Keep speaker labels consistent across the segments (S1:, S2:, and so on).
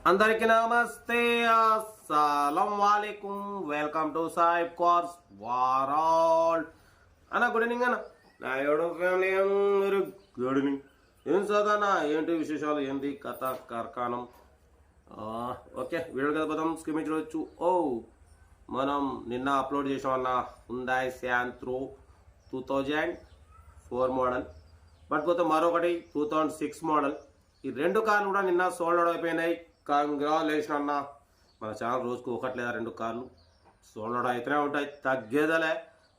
S1: అందరికి నమస్తే, అస్సలం వాలేకుం. వెల్కమ్ టు సాయిబ్ కార్స్ వారాల్ అన్న. గుడ్ ఈవినింగ్ అన్న. నా ఎవడో ఫ్యామిలీ అందరూ గుడ్ ఈవినింగ్. ఏం చదవనా, ఏంటి విశేషాలు, ఏంటి కథ కార్ఖానం? ఓకే, వీడియో కదా పోదాం. స్క్రీన్ చూడవచ్చు. మనం నిన్న అప్లోడ్ చేసామన్న హుండాయ్ శాంత్రో 2004 మోడల్. బట్ పోతే మరొకటి 2006 మోడల్. ఈ రెండు కార్లు కూడా నిన్న సోల్డ్ అవుట్ అయిపోయినాయి. కంగ్రాచులేషన్ అన్న. మన ఛానల్ రోజుకు ఒకటి లేదా రెండు కార్లు సోల్డ్ అవుట్ అయితేనే ఉంటాయి, తగ్గేదలే.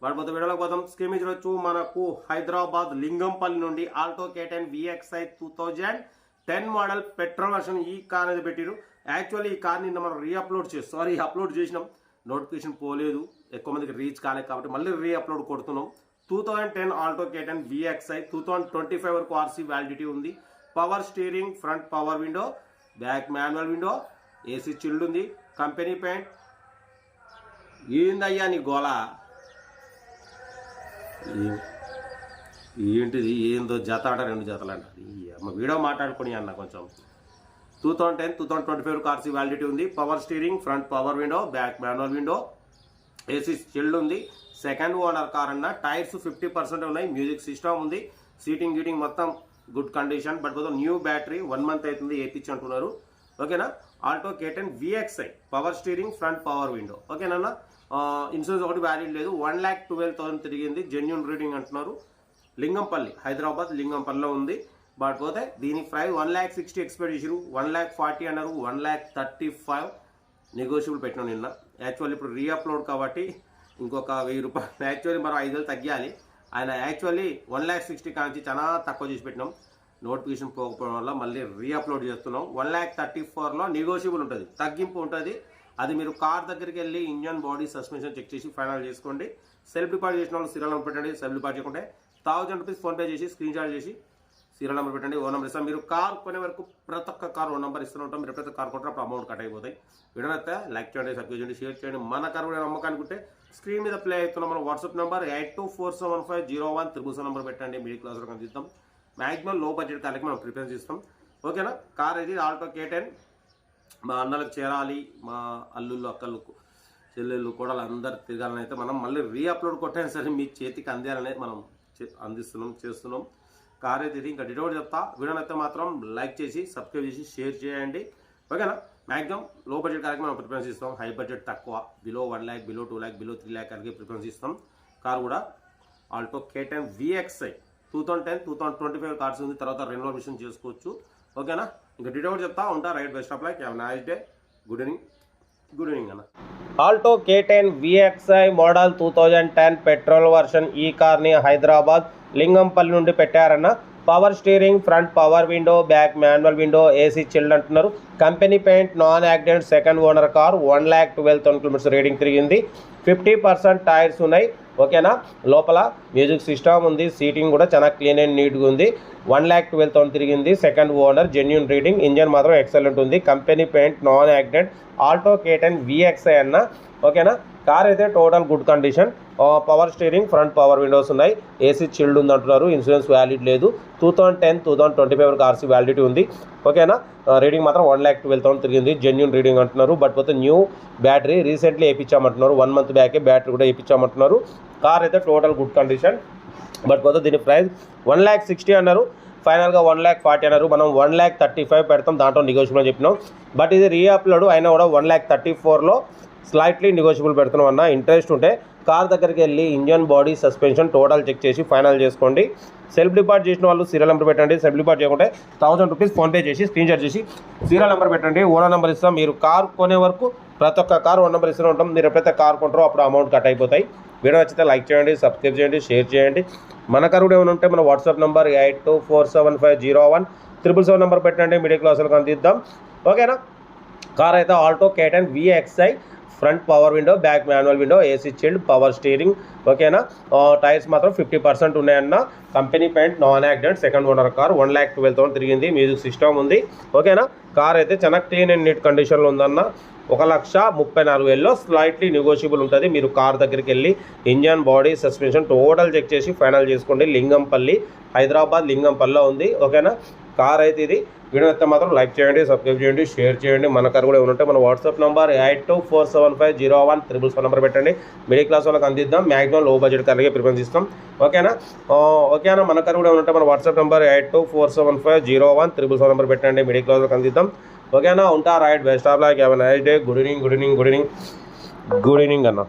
S1: బట్ పోతే వీడియోలోకి పోతాం. స్క్రీన్ చూడవచ్చు. మనకు హైదరాబాద్ లింగంపల్లి నుండి Alto K10 VXi 2010 model petrol version ఈ కార్ అనేది పెట్టిరు. యాక్చువల్లీ ఈ కార్ నిన్న మనం అప్లోడ్ చేసినాం. నోటిఫికేషన్ పోలేదు, ఎక్కువ మందికి రీచ్ కాలేదు కాబట్టి మళ్ళీ అప్లోడ్ కొడుతున్నాం. 2010 ఆల్టో K10 VXi 2025 వరకు ఆర్సీ వ్యాలిడిటీ ఉంది. Power steering, front power window, back manual window, AC chilled ఉంది, కంపెనీ పెయింట్. ఏందయ్యా నీ గోళ? ఏంటిది? ఏందో జత అంట, రెండు జతలు అంట. వీడియో మాట్లాడుకొని అన్న కొంచెం. 2010 2025 ఆర్సీ వ్యాలిడిటీ ఉంది. Power steering, front power window, back manual window, AC chilled ఉంది. సెకండ్ ఓనర్ కార్ అన్న. టైర్స్ 50% ఉన్నాయి. మ్యూజిక్ సిస్టమ్ ఉంది. సీటింగ్ గీటింగ్ మొత్తం గుడ్ కండిషన్. బట్ కొంచెం న్యూ బ్యాటరీ 1 మంత్ అవుతుంది ఏపించి అంటున్నారు. ఓకేనా. Alto K10 VXi power steering, front power window. ఓకేనా. ఇన్సూరెన్స్ ఒకటి వ్యాలిడ్ లేదు. 1,12,000 తిరిగింది. జెన్యూన్ రీడింగ్ అంటున్నారు. లింగంపల్లి, హైదరాబాద్ లింగంపల్లిలో ఉంది. బట్ పోతే దీని ప్రైస్ 1,60,000 ఎక్స్పెక్ట్ చేసారు. 1,40,000 అన్నారు. 1,35,000 నెగోషియబుల్ పెట్టినాం నిన్న. యాక్చువల్లీ ఇప్పుడు రీఅప్లోడ్ కాబట్టి ఇంకొక 1000 రూపాయలు, యాక్చువల్లీ మనం 5,000 తగ్గాలి. ఆయన యాక్చువల్లీ 1,60,000 కాంచి చాలా తక్కువ చేసి పెట్టినాం. నోటిఫికేషన్ పోకపోవడం వల్ల మళ్ళీ రీఅప్లోడ్ చేస్తున్నాం. 1,34,000లో నెగోషియబుల్ ఉంటుంది, తగ్గింపు ఉంటుంది. అది మీరు కార్ దగ్గరికి వెళ్ళి ఇంజన్, బాడీ, సస్పెన్షన్ చెక్ చేసి ఫైనల్ చేసుకోండి. సెల్ఫ్ డిపాజిట్ చేసిన వాళ్ళు సీరియల్ నెంబర్ పెట్టండి. సెల్ఫ్ డిపాజిట్ చేయకుంటే 1,000 రూపీస్ ఫోన్పే చేసి స్క్రీన్ షాట్ చేసి సీరియల్ నెంబర్ పెట్టండి. ఓ నెంబర్ ఇస్తాం. మీరు కార్ కొనే వరకు ప్రతి ఒక్క కార్ ఓ నెంబర్ ఇస్తూనే ఉంటాం. మీరు ఎప్పుడైతే కార్ కొంటారో అప్పుడు అమౌంట్ కట్ అయిపోతాయి. వీడియో అయితే లైక్ చేయండి, సబ్స్క్రైబ్ చేయండి, షేర్ చేయండి. మన కార్ కూడా నమ్మకానుకుంటే స్క్రీన్ మీద ప్లే అవుతున్నాం. మన వాట్సాప్ నెంబర్ 82471501 నెంబర్ పెట్టండి. మిడిల్ క్లాస్ వరకు అందిస్తాం. మ్యాక్సిమం లో బడ్జెట్ కార్లకి మనం ప్రిఫరెన్స్ ఇస్తాం. ఓకేనా. కార్ ఇది ఆల్టో K10. మా అన్నలకు చేరాలి, మా అల్లుళ్ళు, అక్కలు, చెల్లెళ్ళు, కూడా అందరు తిరగాలని అయితే మనం మళ్ళీ రీఅప్లోడ్ కొట్టైనా సరే మీ చేతికి అందాలని మనం చేస్తున్నాం. కార్ అయితే ఇది. ఇంకా డీటెయిల్ చెప్తా. వీడియోని అయితే మాత్రం లైక్ చేసి, సబ్స్క్రైబ్ చేసి, షేర్ చేయండి. ఓకేనా. మ్యాక్సిమం లో బడ్జెట్ కార్కి మనం ప్రిఫరెన్స్ ఇస్తాం. హై బడ్జెట్ తక్కువ, below 1 lakh, below 2 lakh, below 3 lakh కార్కి ప్రిఫరెన్స్ ఇస్తాం. కార్ కూడా ఆల్టో K10 VXi 2010 2025 కార్స్ ఉంది. తర్వాత రెనోవేషన్ చేసుకోవచ్చు. ఓకేనా. ఇంకా డీటెయిల్ చెప్తా ఉంటా. Right best of luck. Have nice day. Good evening అన్న. Alto K10 VXi model 2010 petrol version ఈ కార్ని హైదరాబాద్ లింగంపల్లి నుండి పెట్టారన్న. Power steering, front power window, back manual window, AC chilled అంటున్నారు. Company paint, non accident, second owner car. 1,12,000 kilometres reading తిరిగింది. 50% tyres ఉన్నాయి. ఓకేనా. లోపల మ్యూజిక్ సిస్టమ్ ఉంది. సీటింగ్ కూడా చాలా క్లీన్ అండ్ నీట్గా ఉంది. 1,12,000 తిరిగింది. Second owner, genuine reading. Engine మాత్రం ఎక్సలెంట్ ఉంది. Company paint, non accident. Alto K10 VXi అన్న. ఓకేనా. కార్ అయితే total good condition. Power steering, front power Windows ఉన్నాయి. ఏసీ చిల్డ్ ఉంది అంటున్నారు. ఇన్సూరెన్స్ వ్యాలిడ్ లేదు. 2010 2025 వరకు ఆర్సీ వ్యాలిడిటీ ఉంది. ఓకేనా. రీడింగ్ మాత్రం 1,12,000 తిరిగింది. జెన్యూన్ రీడింగ్ అంటున్నారు. బట్ పోతే న్యూ బ్యాటరీ రీసెంట్లీ వేయించామంటున్నారు. 1 మంత్ బ్యాకే బ్యాటరీ కూడా వేయించామంటున్నారు. కార్ అయితే టోటల్ గుడ్ కండిషన్. బట్ పోతే దీని ప్రైస్ 1,60,000 అన్నారు. ఫైనల్గా 1,40,000 అన్నారు. మనం 1,35,000 పెడతాం. దాంట్లో నెగోషియబుల్ అని చెప్పినాం. బట్ ఇది రీఅప్లోడ్ అయినా కూడా 1,34,000లో స్లైట్లీ నెగోషియబుల్ పెడుతున్నాం అన్న. ఇంట్రెస్ట్ ఉంటే కార్ దగ్గరికి వెళ్ళి engine, body, suspension total check చేసి ఫైనల్ చేసుకోండి. సెల్ఫ్ డిపాజిట్ చేసిన వాళ్ళు సీరియల్ నెంబర్ పెట్టండి. సెల్ఫ్ డిపాజిట్ చేయకుంటే 1,000 రూపీస్ ఫోన్పే చేసి స్క్రీన్ షాట్ చేసి సీరియల్ నెంబర్ పెట్టండి. ఓనర్ నెంబర్ ఇస్తాం. మీరు కార్ కొనే వరకు ప్రతి ఒక్క కార్ ఓనర్ నెంబర్ ఇస్తూనే ఉంటాం. మీరు ఎప్పుడైతే కార్ కొంటారో అప్పుడు అమౌంట్ కట్ అయిపోతాయి. వీడియో నచ్చితే లైక్ చేయండి, సబ్స్క్రైబ్ చేయండి, షేర్ చేయండి. మన కార్ కూడా ఏమైనా ఉంటే మన వాట్సాప్ నెంబర్ 82471501 నెంబర్ పెట్టండి. మిడిల్ క్లాస్ వాళ్ళకి అందిద్దాం. ఓకేనా. కార్ అయితే Alto K10 VXi front power window, back manual window, AC chilled, power steering. ఓకేనా. టైర్స్ మాత్రం 50% ఉన్నాయన్న. Company paint, non accident, second owner car. 1,12,000 తిరిగింది. మ్యూజిక్ సిస్టమ్ ఉంది. ఓకేనా. కార్ అయితే చాలా క్లీన్ అండ్ నీట్ కండిషన్లో ఉందన్న. 1,34,000లో స్లైట్లీ నెగోషియబుల్ ఉంటుంది. మీరు కార్ దగ్గరికి వెళ్ళి engine, body, suspension total check చేసి ఫైనల్ చేసుకోండి. లింగంపల్లి, హైదరాబాద్ లింగంపల్లిలో ఉంది. ఓకేనా. కార్ అయితే ఇది. వీడియో అయితే మాత్రం లైక్ చేయండి, సబ్స్క్రైబ్ చేయండి, షేర్ చేయండి. మన కార్ కూడా ఏమైనా ఉంటే మన వాట్సాప్ నెంబర్ 82475017 నెంబర్ పెట్టండి. మిడిల్ క్లాస్ వాళ్ళకి అందిద్దాం. మ్యాక్సిమం లో బడ్జెట్ కార్లకే ప్రిఫరెన్స్ ఇస్తాం. ఓకేనా? ఓకేనా? మన కార్ కూడా ఏమైనా ఉంటే మన వాట్సాప్ నెంబర్ 82475017 నెంబర్ పెట్టండి. మిడిల్ క్లాస్ వాళ్ళకి అందిద్దాం. ఓకేనా? ఉంటా right. Best of luck. Have a nice day. Good evening అన్న.